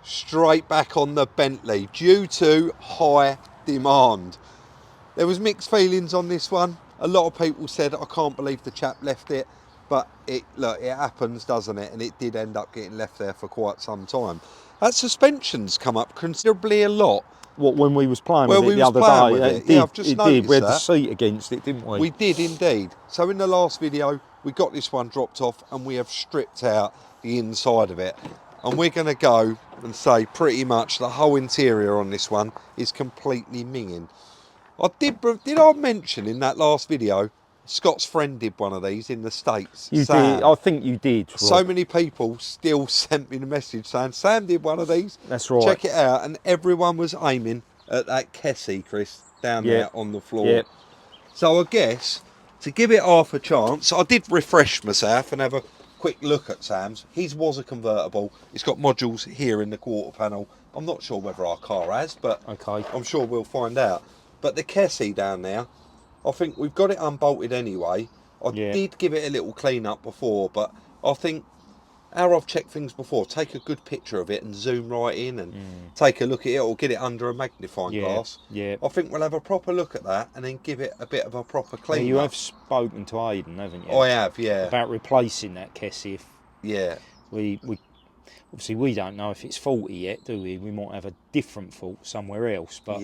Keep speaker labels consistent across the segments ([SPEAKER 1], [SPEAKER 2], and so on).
[SPEAKER 1] straight back on the Bentley due to high demand. There was mixed feelings on this one. A lot of people said, I can't believe the chap left it, but look, it happens, doesn't it? And it did end up getting left there for quite some time. That suspension's come up considerably a lot.
[SPEAKER 2] What, when we was playing with it the other day? It did.
[SPEAKER 1] Yeah, I've just noticed
[SPEAKER 2] We had
[SPEAKER 1] that.
[SPEAKER 2] the seat against it, didn't we?
[SPEAKER 1] We did indeed. So in the last video, we got this one dropped off and we have stripped out the inside of it. And we're going to go and say pretty much the whole interior on this one is completely minging. Did I mention in that last video, Scott's friend did one of these in the States?
[SPEAKER 2] You
[SPEAKER 1] Sam.
[SPEAKER 2] did. I think you did, Rob.
[SPEAKER 1] So many people still sent me the message saying, Sam did one of these.
[SPEAKER 2] That's right.
[SPEAKER 1] Check it out. And everyone was aiming at that Kessie, Chris, down there on the floor.
[SPEAKER 2] Yep.
[SPEAKER 1] So I guess, to give it half a chance, I did refresh myself and have a quick look at Sam's. His was a convertible. It's got modules here in the quarter panel. I'm not sure whether our car has, but
[SPEAKER 2] okay,
[SPEAKER 1] I'm sure we'll find out. But the Kessie down there, I think we've got it unbolted anyway. I did give it a little clean up before, but I think how I've checked things before, take a good picture of it and zoom right in and take a look at it, or get it under a magnifying glass.
[SPEAKER 2] Yeah.
[SPEAKER 1] I think we'll have a proper look at that and then give it a bit of a proper clean up.
[SPEAKER 2] You have spoken to Aidan, haven't you?
[SPEAKER 1] I have, yeah.
[SPEAKER 2] About replacing that Kessie.
[SPEAKER 1] Yeah.
[SPEAKER 2] We obviously we don't know if it's faulty yet, do we? We might have a different fault somewhere else, but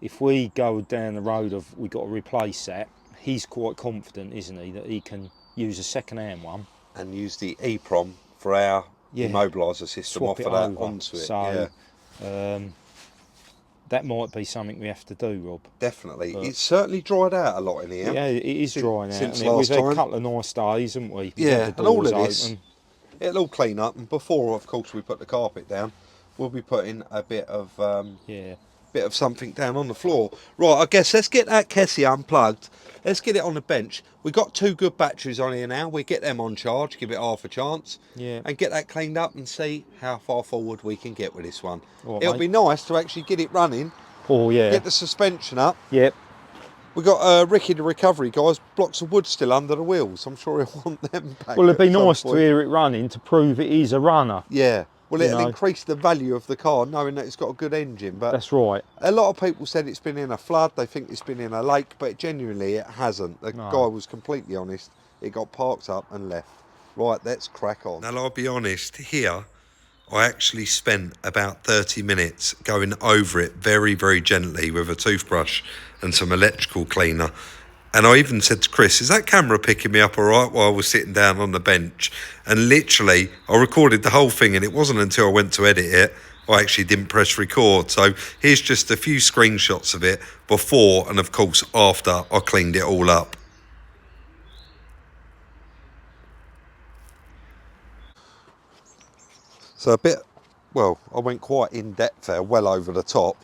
[SPEAKER 2] if we go down the road of we got to replace that, he's quite confident, isn't he, that he can use a second-hand one
[SPEAKER 1] and use the EPROM for our immobiliser system, offer that onto it. So
[SPEAKER 2] that might be something we have to do, Rob.
[SPEAKER 1] Definitely. It's certainly dried out a lot in here.
[SPEAKER 2] Yeah, it is drying out.
[SPEAKER 1] Since
[SPEAKER 2] last
[SPEAKER 1] time.
[SPEAKER 2] We've had a couple of nice days, haven't we?
[SPEAKER 1] Yeah, and all of this, it'll all clean up. And before, of course, we put the carpet down, we'll be putting a bit of something down on the floor. Right, I guess let's get that Kessie unplugged. Let's get it on the bench. We've got 2 good batteries on here now. We get them on charge, give it half a chance, and get that cleaned up and see how far forward we can get with this one. Right, it'll be nice to actually get it running.
[SPEAKER 2] Oh yeah.
[SPEAKER 1] Get the suspension up.
[SPEAKER 2] Yep.
[SPEAKER 1] We've got Ricky the recovery guys, blocks of wood still under the wheels. I'm sure he'll want them back.
[SPEAKER 2] Well, it'd be nice to hear it running to prove it is a runner.
[SPEAKER 1] Yeah. Well, it'll increase the value of the car, knowing that it's got a good engine. But
[SPEAKER 2] that's right.
[SPEAKER 1] A lot of people said it's been in a flood. They think it's been in a lake, but genuinely it hasn't. The guy was completely honest. It got parked up and left. Right, let's crack on. Now, I'll be honest, here I actually spent about 30 minutes going over it very, very gently with a toothbrush and some electrical cleaner. And I even said to Chris, is that camera picking me up all right while I was sitting down on the bench? And literally, I recorded the whole thing, and it wasn't until I went to edit it, I actually didn't press record. So here's just a few screenshots of it before and, of course, after I cleaned it all up. So a bit, well, I went quite in depth there, well over the top,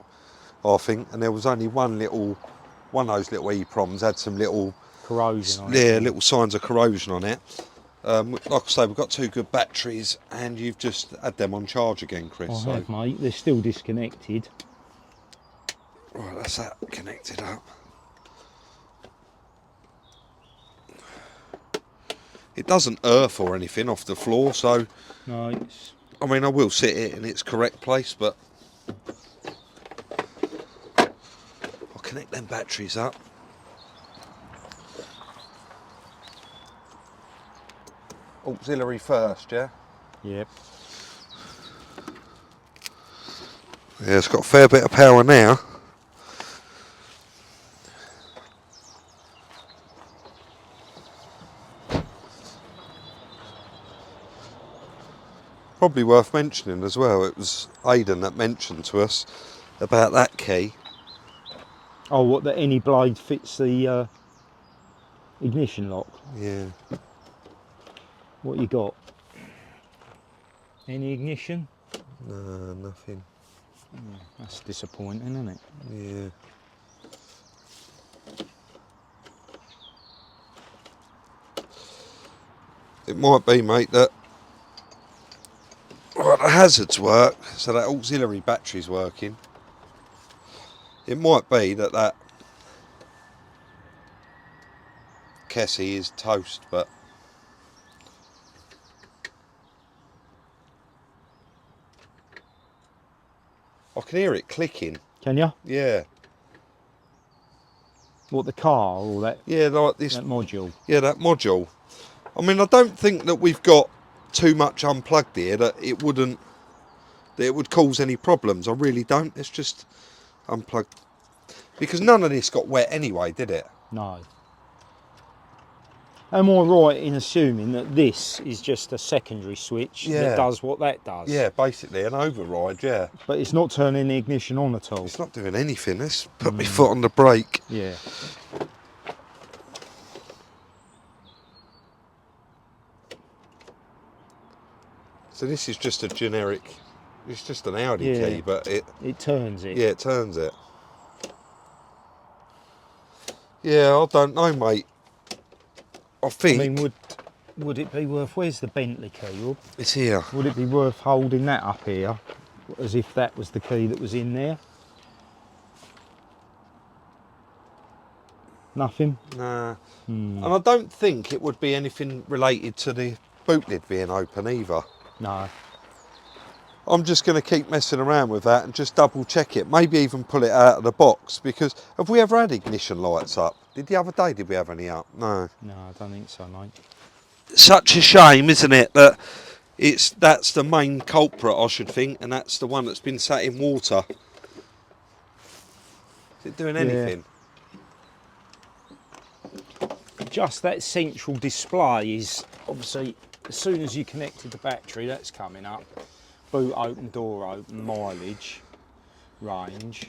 [SPEAKER 1] I think. And there was only one of those little EPROMs had some little
[SPEAKER 2] corrosion on it.
[SPEAKER 1] Yeah, little signs of corrosion on it. Like I say, we've got 2 good batteries, and you've just had them on charge again, Chris.
[SPEAKER 2] I have, mate. They're still disconnected.
[SPEAKER 1] Right, that's that connected up. It doesn't earth or anything off the floor, so
[SPEAKER 2] no, it's...
[SPEAKER 1] I mean, I will sit it in its correct place, but I'll connect them batteries up. Auxiliary first, yeah?
[SPEAKER 2] Yep.
[SPEAKER 1] Yeah, it's got a fair bit of power now. Probably worth mentioning as well, it was Aidan that mentioned to us about that key.
[SPEAKER 2] Oh, what, that any blade fits the ignition lock?
[SPEAKER 1] Yeah.
[SPEAKER 2] What you got? Any ignition?
[SPEAKER 1] No, nothing.
[SPEAKER 2] Oh, that's disappointing, isn't it?
[SPEAKER 1] Yeah. It might be, mate, that the hazards work, so that auxiliary battery's working. It might be that Kessie is toast, but I can hear it clicking.
[SPEAKER 2] Can you?
[SPEAKER 1] Yeah.
[SPEAKER 2] What, the car or that?
[SPEAKER 1] Yeah, like this.
[SPEAKER 2] That module.
[SPEAKER 1] Yeah, that module. I mean, I don't think that we've got too much unplugged here that it wouldn't, that it would cause any problems. I really don't. It's just unplugged. Because none of this got wet anyway, did it?
[SPEAKER 2] No. Am I right in assuming that this is just a secondary switch that does what that does?
[SPEAKER 1] Yeah, basically an override, yeah.
[SPEAKER 2] But it's not turning the ignition on at all?
[SPEAKER 1] It's not doing anything. Let's put my foot on the brake.
[SPEAKER 2] Yeah.
[SPEAKER 1] So this is just a generic, it's just an Audi key, but it
[SPEAKER 2] turns it.
[SPEAKER 1] Yeah, it turns it. Yeah, I don't know, mate. I think...
[SPEAKER 2] I mean, would it be worth... Where's the Bentley key, Rob?
[SPEAKER 1] It's here.
[SPEAKER 2] Would it be worth holding that up here, as if that was the key that was in there? Nothing?
[SPEAKER 1] Nah. And I don't think it would be anything related to the boot lid being open either.
[SPEAKER 2] No.
[SPEAKER 1] I'm just going to keep messing around with that and just double check it. Maybe even pull it out of the box, because have we ever had ignition lights up? Did the other day, did we have any up? No.
[SPEAKER 2] No, I don't think so, mate.
[SPEAKER 1] Such a shame, isn't it, that that's the main culprit, I should think, and that's the one that's been sat in water. Is it doing anything?
[SPEAKER 2] Yeah. Just that central display is obviously, as soon as you connected the battery, that's coming up. Boot open, door open, mileage, range.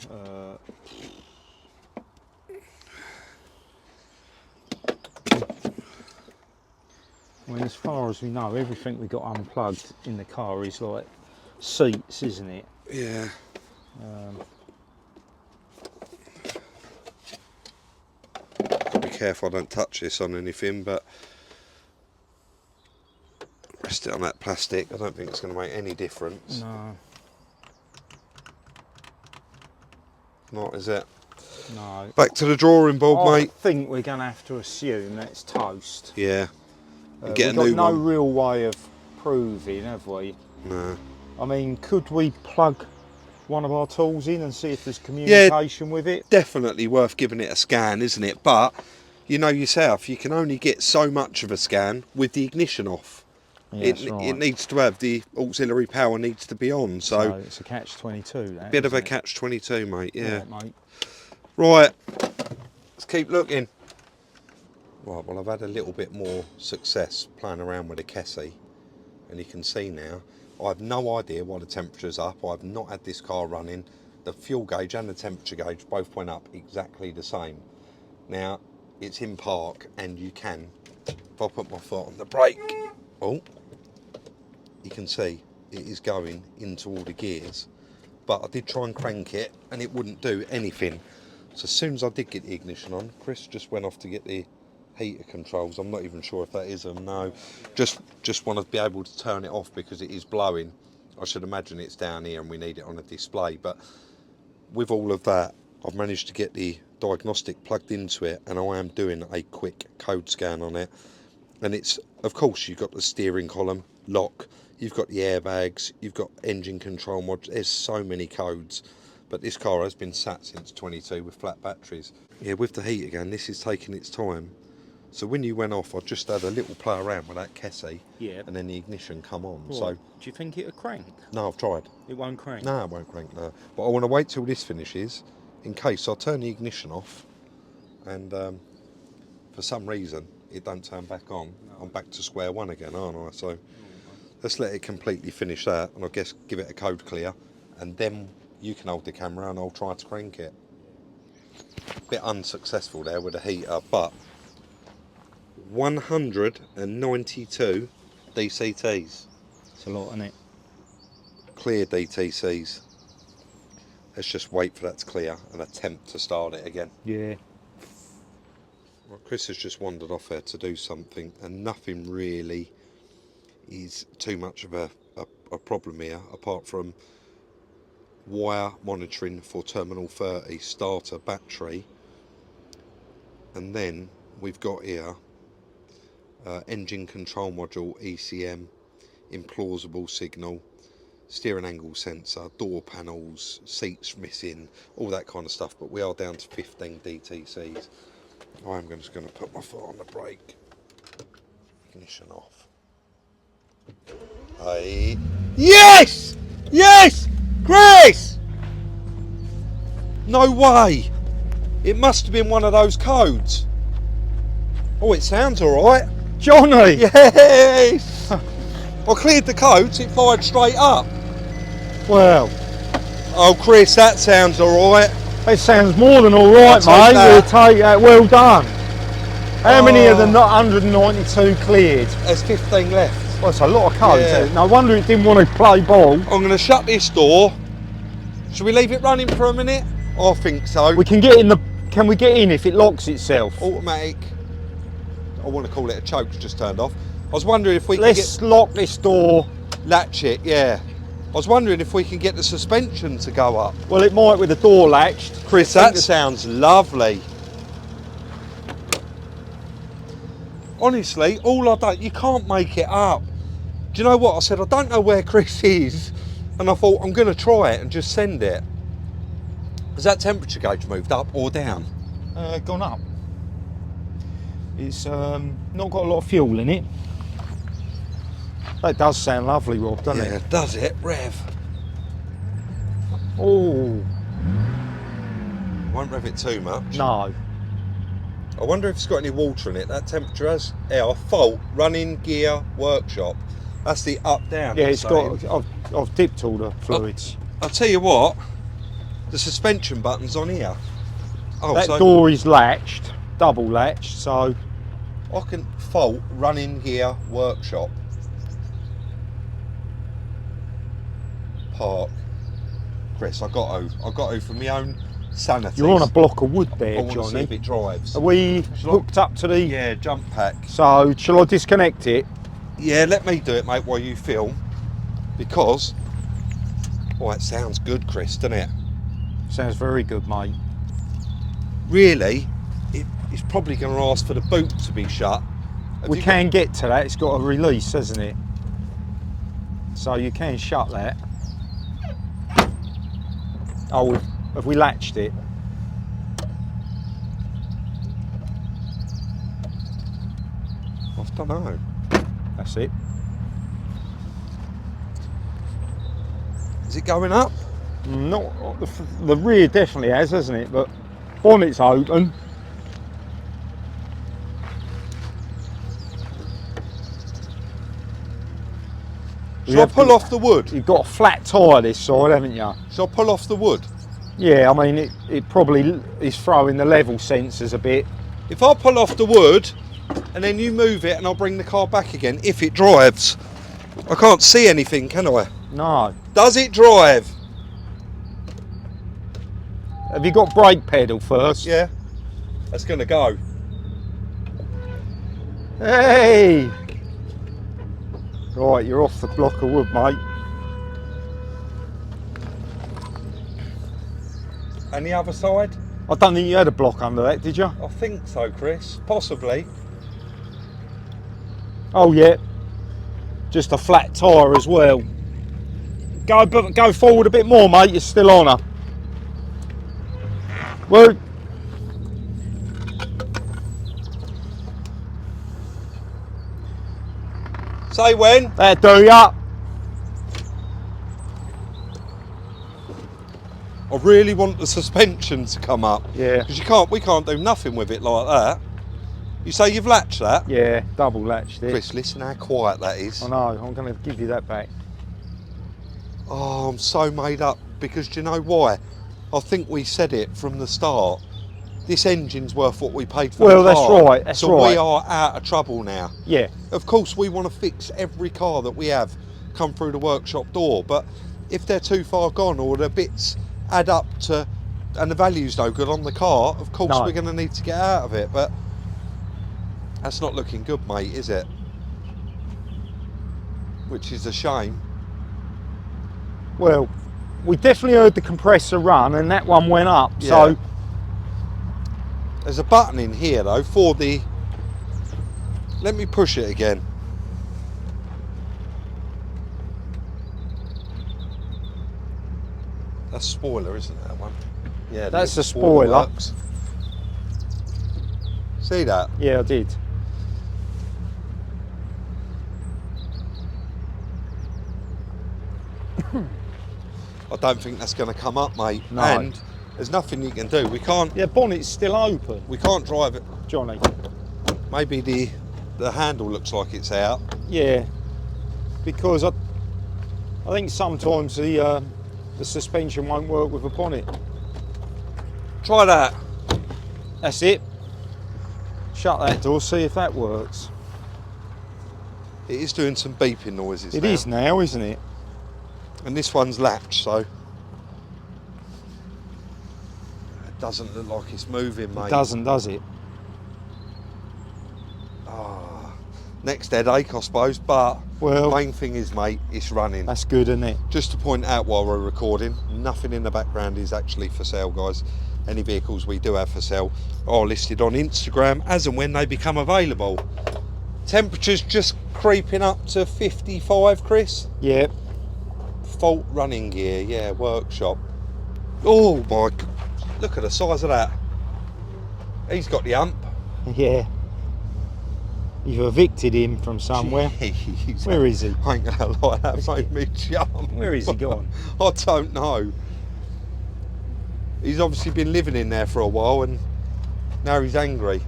[SPEAKER 2] I mean, as far as we know, everything we got unplugged in the car is like seats, isn't it?
[SPEAKER 1] Yeah. Be careful I don't touch this on anything, but rest it on that plastic. I don't think it's going to make any difference.
[SPEAKER 2] No.
[SPEAKER 1] Not, is it?
[SPEAKER 2] No.
[SPEAKER 1] Back to the drawing board, mate.
[SPEAKER 2] I think we're going to have to assume that's toast.
[SPEAKER 1] Yeah.
[SPEAKER 2] We've
[SPEAKER 1] get a
[SPEAKER 2] got
[SPEAKER 1] new
[SPEAKER 2] no
[SPEAKER 1] one.
[SPEAKER 2] real way of proving, have we?
[SPEAKER 1] No.
[SPEAKER 2] I mean, could we plug one of our tools in and see if there's communication with it?
[SPEAKER 1] Definitely worth giving it a scan, isn't it? But you know yourself, you can only get so much of a scan with the ignition off.
[SPEAKER 2] Yeah, that's right.
[SPEAKER 1] It needs to have the auxiliary power needs to be on. So
[SPEAKER 2] it's a catch-22. That,
[SPEAKER 1] bit of a
[SPEAKER 2] it?
[SPEAKER 1] catch-22, mate. Yeah.
[SPEAKER 2] Mate.
[SPEAKER 1] Right. Let's keep looking. Right, well, I've had a little bit more success playing around with the Kessie, and you can see now, I have no idea why the temperature's up. I've not had this car running. The fuel gauge and the temperature gauge both went up exactly the same. Now, it's in park, and you can, if I put my foot on the brake, oh, you can see it is going into all the gears, but I did try and crank it, and it wouldn't do anything. So as soon as I did get the ignition on, Chris just went off to get the heater controls. I'm not even sure if that is them. No, just want to be able to turn it off because it is blowing. I should imagine it's down here and we need it on a display. But with all of that, I've managed to get the diagnostic plugged into it, and I am doing a quick code scan on it. And it's, of course, you've got the steering column lock, you've got the airbags, you've got engine control mods. There's so many codes. But this car has been sat since 22 with flat batteries. Yeah, with the heat again, this is taking its time. So when you went off, I just had a little play around with that Kessie, and then the ignition come on.
[SPEAKER 2] Right.
[SPEAKER 1] So,
[SPEAKER 2] do you think it'll crank?
[SPEAKER 1] No, I've tried.
[SPEAKER 2] It won't crank?
[SPEAKER 1] No, it won't crank, no. But I want to wait till this finishes, in case I turn the ignition off, and for some reason, it don't turn back on. No. I'm back to square one again, aren't I? So, let's let it completely finish that, and I guess give it a code clear, and then you can hold the camera and I'll try to crank it. Bit unsuccessful there with the heater, but 192 DCTs.
[SPEAKER 2] It's a lot, isn't it?
[SPEAKER 1] Clear DTCs. Let's just wait for that to clear and attempt to start it again.
[SPEAKER 2] Yeah.
[SPEAKER 1] Well, Chris has just wandered off there to do something, and nothing really is too much of a problem here, apart from wire monitoring for terminal 30, starter, battery, and then we've got here engine control module, ECM, implausible signal, steering angle sensor, door panels, seats missing, all that kind of stuff. But we are down to 15 DTCs. I'm just going to put my foot on the brake. Ignition off. Hey. Yes! Yes! Chris! No way! It must have been one of those codes. Oh, it sounds alright.
[SPEAKER 2] Johnny!
[SPEAKER 1] Yes! I cleared the codes, it fired straight up.
[SPEAKER 2] Well.
[SPEAKER 1] Oh, Chris, that sounds alright.
[SPEAKER 2] It sounds more than alright, mate. We'll take that. Well done. How many of the 192 cleared?
[SPEAKER 1] There's 15 left.
[SPEAKER 2] Well, it's a lot of codes.
[SPEAKER 1] Yeah.
[SPEAKER 2] No wonder it didn't want to play ball.
[SPEAKER 1] I'm going to shut this door. Should we leave it running for a minute? I think so.
[SPEAKER 2] We can get in the... Can we get in if it locks itself?
[SPEAKER 1] Automatic. I want to call it a choke, it's just turned off. I was wondering if we can
[SPEAKER 2] Let's lock this door.
[SPEAKER 1] Latch it, yeah. I was wondering if we can get the suspension to go up.
[SPEAKER 2] Well, it might with the door latched.
[SPEAKER 1] Chris, that sounds lovely. Honestly, you can't make it up. Do you know what? I said, I don't know where Chris is. And I thought, I'm going to try it and just send it. Has that temperature gauge moved up or down?
[SPEAKER 2] Gone up. It's not got a lot of fuel in it. That does sound lovely, Rob, doesn't it?
[SPEAKER 1] Yeah, does it? Rev.
[SPEAKER 2] Oh.
[SPEAKER 1] Won't rev it too much.
[SPEAKER 2] No.
[SPEAKER 1] I wonder if it's got any water in it. That temperature has fault, running gear, workshop. That's the up down.
[SPEAKER 2] Yeah, it's got. I've dipped all the fluids.
[SPEAKER 1] I'll tell you what, the suspension button's on here. Oh,
[SPEAKER 2] that door is latched, double latched, so
[SPEAKER 1] I can fault running gear, workshop. Park. Chris, I got to for my own sanity.
[SPEAKER 2] You're on a block of wood there,
[SPEAKER 1] I want to see
[SPEAKER 2] Johnny.
[SPEAKER 1] if it drives.
[SPEAKER 2] Are we hooked up to the...
[SPEAKER 1] Yeah, jump pack.
[SPEAKER 2] So, shall I disconnect it?
[SPEAKER 1] Yeah, let me do it, mate, while you film. Because, oh, it sounds good, Chris, doesn't it?
[SPEAKER 2] Sounds very good, mate.
[SPEAKER 1] Really, it's probably going to ask for the boot to be shut.
[SPEAKER 2] We can get to that. It's got a release, hasn't it? So you can shut that. Oh, have we latched it?
[SPEAKER 1] I don't know.
[SPEAKER 2] That's it.
[SPEAKER 1] Is it going up?
[SPEAKER 2] Not the rear definitely has, hasn't it? But bonnet's open.
[SPEAKER 1] Shall I pull off the wood?
[SPEAKER 2] You've got a flat tyre this side, haven't you?
[SPEAKER 1] Shall I pull off the wood?
[SPEAKER 2] Yeah, I mean it probably is throwing the level sensors a bit.
[SPEAKER 1] If I pull off the wood and then you move it and I'll bring the car back again, if it drives. I can't see anything, can I?
[SPEAKER 2] No.
[SPEAKER 1] Does it drive?
[SPEAKER 2] Have you got brake pedal first?
[SPEAKER 1] Yeah. That's going to go.
[SPEAKER 2] Hey! Right, you're off the block of wood, mate.
[SPEAKER 1] And the other side?
[SPEAKER 2] I don't think you had a block under that, did you?
[SPEAKER 1] I think so, Chris. Possibly.
[SPEAKER 2] Oh yeah. Just a flat tyre as well. Go forward a bit more, mate. You're still on her. Well.
[SPEAKER 1] Say when?
[SPEAKER 2] That'll do ya.
[SPEAKER 1] I really want the suspension to come up.
[SPEAKER 2] Yeah.
[SPEAKER 1] Because we can't do nothing with it like that. You say you've latched that?
[SPEAKER 2] Yeah, double latched it.
[SPEAKER 1] Chris, listen how quiet that is.
[SPEAKER 2] I know, I'm going to give you that back.
[SPEAKER 1] Oh, I'm so made up because do you know why? I think we said it from the start. This engine's worth what we paid for the car.
[SPEAKER 2] Well, that's right, that's
[SPEAKER 1] so
[SPEAKER 2] right.
[SPEAKER 1] we are out of trouble now.
[SPEAKER 2] Yeah.
[SPEAKER 1] Of course, we want to fix every car that we have come through the workshop door, but if they're too far gone or the bits add up to, and the value's no good on the car, of course we're going to need to get out of it, but that's not looking good, mate, is it? Which is a shame.
[SPEAKER 2] Well, we definitely heard the compressor run and that one went up,
[SPEAKER 1] Yeah.
[SPEAKER 2] so...
[SPEAKER 1] There's a button in here though for the... Let me push it again. That's spoiler, isn't that one? Yeah,
[SPEAKER 2] that's the spoiler.
[SPEAKER 1] Works. See that?
[SPEAKER 2] Yeah, I did.
[SPEAKER 1] I don't think that's going to come up, mate.
[SPEAKER 2] No.
[SPEAKER 1] And there's nothing you can do. We can't.
[SPEAKER 2] Yeah, bonnet's still open.
[SPEAKER 1] We can't drive it,
[SPEAKER 2] Johnny.
[SPEAKER 1] Maybe the handle looks like it's out.
[SPEAKER 2] Yeah, because I think sometimes the suspension won't work with a bonnet.
[SPEAKER 1] Try that.
[SPEAKER 2] That's it. Shut that door, see if that works.
[SPEAKER 1] It is doing some beeping noises.
[SPEAKER 2] It is now, isn't it?
[SPEAKER 1] And this one's latched, so it doesn't look like it's moving, mate.
[SPEAKER 2] It doesn't, does it?
[SPEAKER 1] Next headache, I suppose, but
[SPEAKER 2] well,
[SPEAKER 1] the main thing is, mate, it's running.
[SPEAKER 2] That's good, isn't it?
[SPEAKER 1] Just to point out while we're recording, nothing in the background is actually for sale, guys. Any vehicles we do have for sale are listed on Instagram as and when they become available. Temperatures just creeping up to 55, Chris.
[SPEAKER 2] Yeah.
[SPEAKER 1] Fault running gear, yeah, workshop. Oh my, look at the size of that. He's got the hump.
[SPEAKER 2] Yeah. You've evicted him from somewhere.
[SPEAKER 1] Jeez.
[SPEAKER 2] Where is he?
[SPEAKER 1] I ain't gonna lie, that made me jump.
[SPEAKER 2] Where is he gone?
[SPEAKER 1] I don't know. He's obviously been living in there for a while and now he's angry.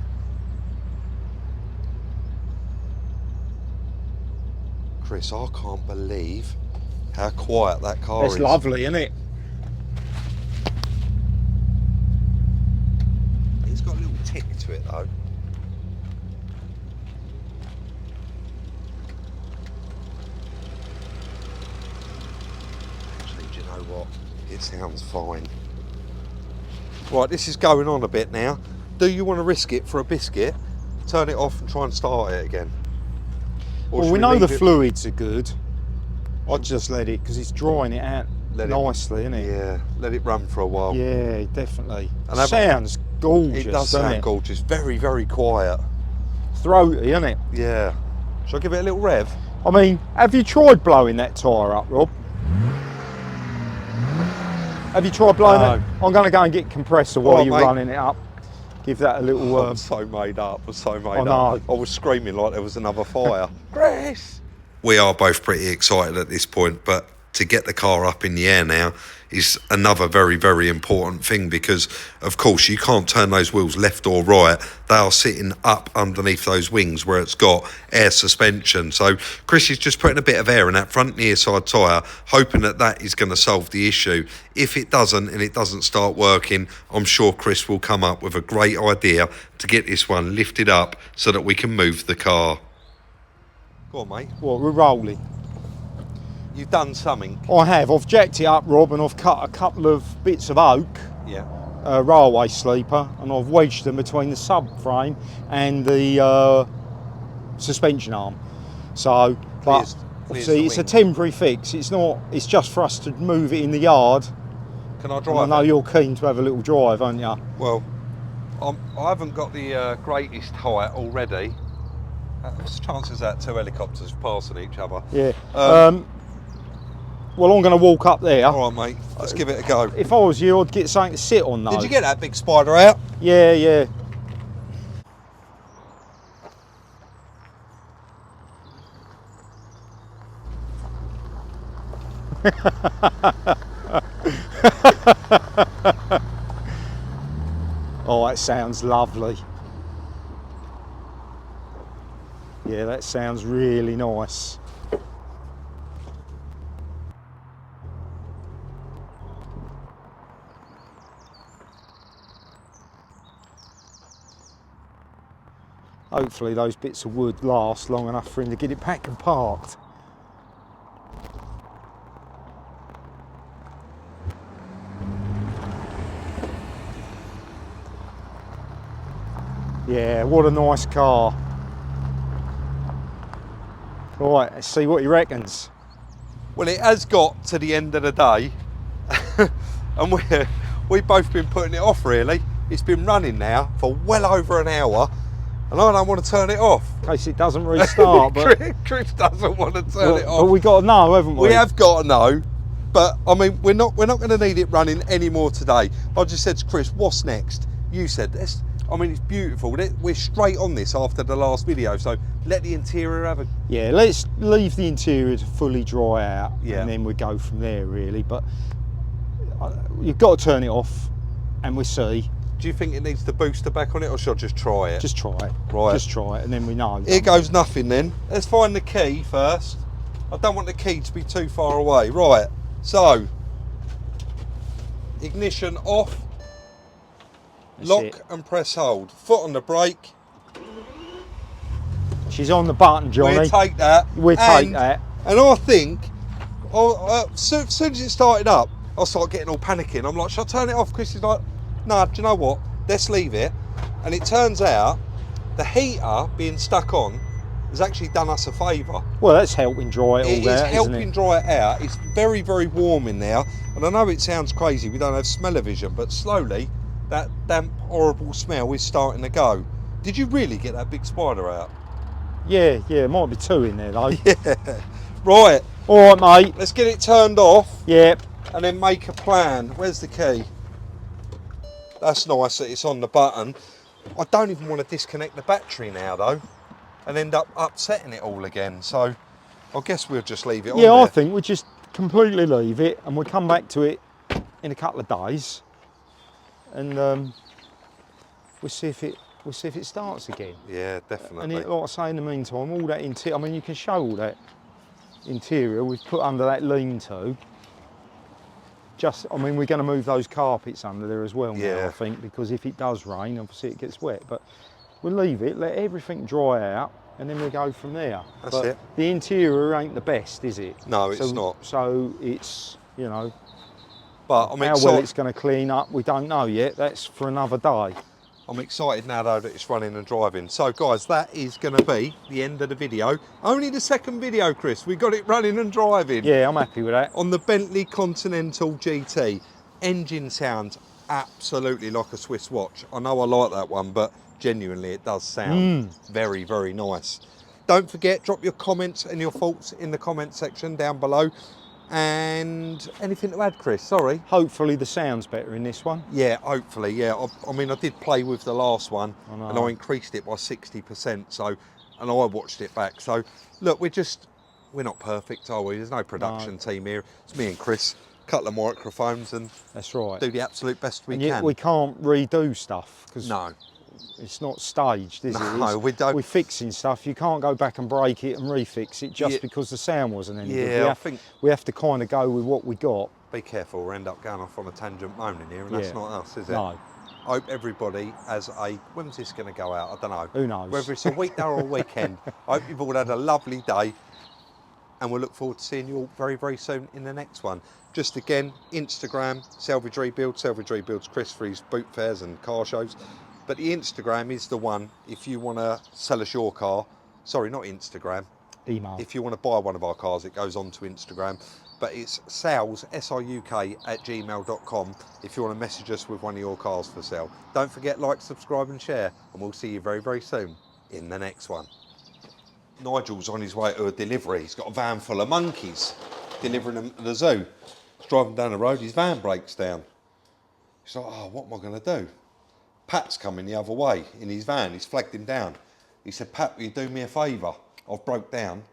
[SPEAKER 1] Chris, I can't believe how quiet that car is.
[SPEAKER 2] It's lovely, isn't it?
[SPEAKER 1] It's got a little tick to it though. Actually, do you know what? It sounds fine. Right, this is going on a bit now. Do you want to risk it for a biscuit? Turn it off and try and start it again. Or
[SPEAKER 2] Well,
[SPEAKER 1] should
[SPEAKER 2] we know the
[SPEAKER 1] leave it?
[SPEAKER 2] fluids are good. I'd just let it, because it's drying it out nicely, isn't it?
[SPEAKER 1] Yeah, let it run for a while.
[SPEAKER 2] Yeah, definitely.
[SPEAKER 1] And
[SPEAKER 2] sounds gorgeous.
[SPEAKER 1] It does sound gorgeous. Very, very quiet.
[SPEAKER 2] Throaty, isn't it?
[SPEAKER 1] Yeah. Shall I give it a little rev?
[SPEAKER 2] I mean, have you tried blowing that tyre up, Rob? Have you tried blowing it? I'm going to go and get compressor while you're running it up. Give that a little...
[SPEAKER 1] I'm so made up. I'm so made
[SPEAKER 2] I know.
[SPEAKER 1] up. I was screaming like there was another fire. Chris! We are both pretty excited at this point, but to get the car up in the air now is another very, very important thing because, of course, you can't turn those wheels left or right. They are sitting up underneath those wings where it's got air suspension. So Chris is just putting a bit of air in that front near side tyre, hoping that that is going to solve the issue. If it doesn't and it doesn't start working, I'm sure Chris will come up with a great idea to get this one lifted up so that we can move the car. Go on, mate.
[SPEAKER 2] What, we're rolling?
[SPEAKER 1] You've done something.
[SPEAKER 2] I have. I've jacked it up, Rob, and I've cut a couple of bits of oak,
[SPEAKER 1] Yeah.
[SPEAKER 2] railway sleeper, and I've wedged them between the subframe and the suspension arm. So, but obviously it's a temporary fix. It's not. It's just for us to move it in the yard.
[SPEAKER 1] Can I
[SPEAKER 2] And
[SPEAKER 1] drive
[SPEAKER 2] I know
[SPEAKER 1] it?
[SPEAKER 2] you're keen to have a little drive, aren't you?
[SPEAKER 1] Well, I haven't got the greatest height already. What's the chances that two helicopters passing each other?
[SPEAKER 2] Yeah. Well, I'm going to walk up there.
[SPEAKER 1] All right, mate. Let's give it a go.
[SPEAKER 2] If I was you, I'd get something to sit on, though.
[SPEAKER 1] Did you get that big spider out?
[SPEAKER 2] Yeah, yeah. Oh, that sounds lovely. Yeah, that sounds really nice. Hopefully those bits of wood last long enough for him to get it back and parked. Yeah, what a nice car. Right, let's see what he reckons.
[SPEAKER 1] Well, it has got to the end of the day and we've both been putting it off, really. It's been running now for well over an hour and I don't want to turn it off.
[SPEAKER 2] In case it doesn't restart, but
[SPEAKER 1] Chris doesn't want to turn it off.
[SPEAKER 2] But we got to know, haven't we?
[SPEAKER 1] We have got to know. But I mean, we're not going to need it running anymore today. I just said to Chris, what's next? You said this. I mean, it's beautiful. We're straight on this after the last video, so let the interior have a...
[SPEAKER 2] Yeah, let's leave the interior to fully dry out,
[SPEAKER 1] Yeah.
[SPEAKER 2] and then we go from there, really. But you've got to turn it off, and we'll see.
[SPEAKER 1] Do you think it needs the booster back on it, or should I just try it?
[SPEAKER 2] Just try it.
[SPEAKER 1] Right.
[SPEAKER 2] Just try it, and then we know.
[SPEAKER 1] Here goes nothing then. Let's find the key first. I don't want the key to be too far away. Right, so, ignition off. Lock and press hold. Foot on the brake.
[SPEAKER 2] She's on the button, Johnny.
[SPEAKER 1] We'll take that.
[SPEAKER 2] We'll take that.
[SPEAKER 1] And I think, as soon as it started up, I started getting all panicking. I'm like, should I turn it off? Chris is like, no, do you know what? Let's leave it. And it turns out, the heater being stuck on has actually done us a favour.
[SPEAKER 2] Well, that's helping dry it all
[SPEAKER 1] It
[SPEAKER 2] out,
[SPEAKER 1] is helping
[SPEAKER 2] isn't it?
[SPEAKER 1] dry it out. It's very, very warm in there. And I know it sounds crazy, we don't have smell-o-vision, but slowly, that damp, horrible smell is starting to go. Did you really get that big spider out?
[SPEAKER 2] Yeah, might be 2 in there though.
[SPEAKER 1] Yeah. Right.
[SPEAKER 2] All right, mate.
[SPEAKER 1] Let's get it turned off.
[SPEAKER 2] Yep.
[SPEAKER 1] And then make a plan. Where's the key? That's nice that it's on the button. I don't even want to disconnect the battery now though, and end up upsetting it all again. So I guess we'll just leave it on
[SPEAKER 2] Yeah,
[SPEAKER 1] there.
[SPEAKER 2] I think we'll just completely leave it, and we'll come back to it in a couple of days, and we'll see if it starts again.
[SPEAKER 1] Yeah, definitely.
[SPEAKER 2] And like I say, in the meantime, all that interior, I mean, you can show all that interior we've put under that lean-to. I mean, we're going to move those carpets under there as well now, I think, because if it does rain, obviously it gets wet. But we'll leave it, let everything dry out, and then we'll go from there.
[SPEAKER 1] That's it.
[SPEAKER 2] The interior ain't the best, is it?
[SPEAKER 1] No, it's not.
[SPEAKER 2] So it's, you know,
[SPEAKER 1] but I'm
[SPEAKER 2] how well it's going to clean up, we don't know yet. That's for another day.
[SPEAKER 1] I'm excited now though that it's running and driving. So guys, that is going to be the end of the video. Only the second video, Chris. We got it running and driving.
[SPEAKER 2] Yeah, I'm happy with that.
[SPEAKER 1] On the Bentley Continental GT. Engine sounds absolutely like a Swiss watch. I know I like that one, but genuinely it does sound very, very nice. Don't forget, drop your comments and your thoughts in the comment section down below. And anything to add, Chris? Sorry.
[SPEAKER 2] Hopefully the sound's better in this one.
[SPEAKER 1] Yeah, hopefully, yeah. I mean, I did play with the last one
[SPEAKER 2] I
[SPEAKER 1] and I increased it by 60%. So, and I watched it back. So, look, we're not perfect, are we? There's no production team here. It's me and Chris, couple of microphones, and
[SPEAKER 2] that's right.
[SPEAKER 1] Do the absolute best we
[SPEAKER 2] and yet
[SPEAKER 1] can.
[SPEAKER 2] We can't redo stuff because
[SPEAKER 1] no.
[SPEAKER 2] It's not staged, is it?
[SPEAKER 1] No, we don't.
[SPEAKER 2] We're fixing stuff. You can't go back and break it and refix it just because the sound wasn't any good. We have to kind of go with what we got.
[SPEAKER 1] Be careful, we'll end up going off on a tangent moaning here, and that's not us, is it?
[SPEAKER 2] No.
[SPEAKER 1] I hope everybody has when's this going to go out? I don't know.
[SPEAKER 2] Who knows?
[SPEAKER 1] Whether it's a weekday or a weekend. I hope you've all had a lovely day, and we'll look forward to seeing you all very, very soon in the next one. Just again, Instagram, Salvage Rebuilds Chris for his boot fairs and car shows. But the Instagram is the one if you want to sell us your car. Sorry, not Instagram.
[SPEAKER 2] Email.
[SPEAKER 1] If you want to buy one of our cars, it goes on to Instagram. But it's sales, S-I-U-K, @gmail.com if you want to message us with one of your cars for sale. Don't forget, like, subscribe and share. And we'll see you very, very soon in the next one. Nigel's on his way to a delivery. He's got a van full of monkeys, delivering them to the zoo. He's driving down the road, his van breaks down. He's like, oh, what am I going to do? Pat's coming the other way in his van. He's flagged him down. He said, Pat, will you do me a favour? I've broke down.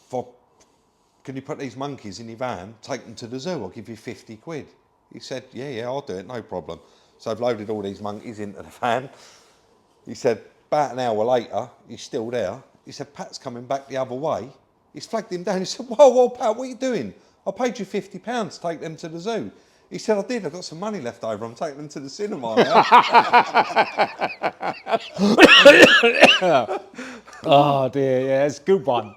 [SPEAKER 1] Can you put these monkeys in your van, take them to the zoo? I'll give you 50 quid. He said, yeah, I'll do it, no problem. So I've loaded all these monkeys into the van. He said, about an hour later, he's still there. He said, Pat's coming back the other way. He's flagged him down. He said, whoa, Pat, what are you doing? I paid you £50 to take them to the zoo. He said, I did. I've got some money left over. I'm taking them to the cinema now.
[SPEAKER 2] Oh, dear. Yeah, it's a good one.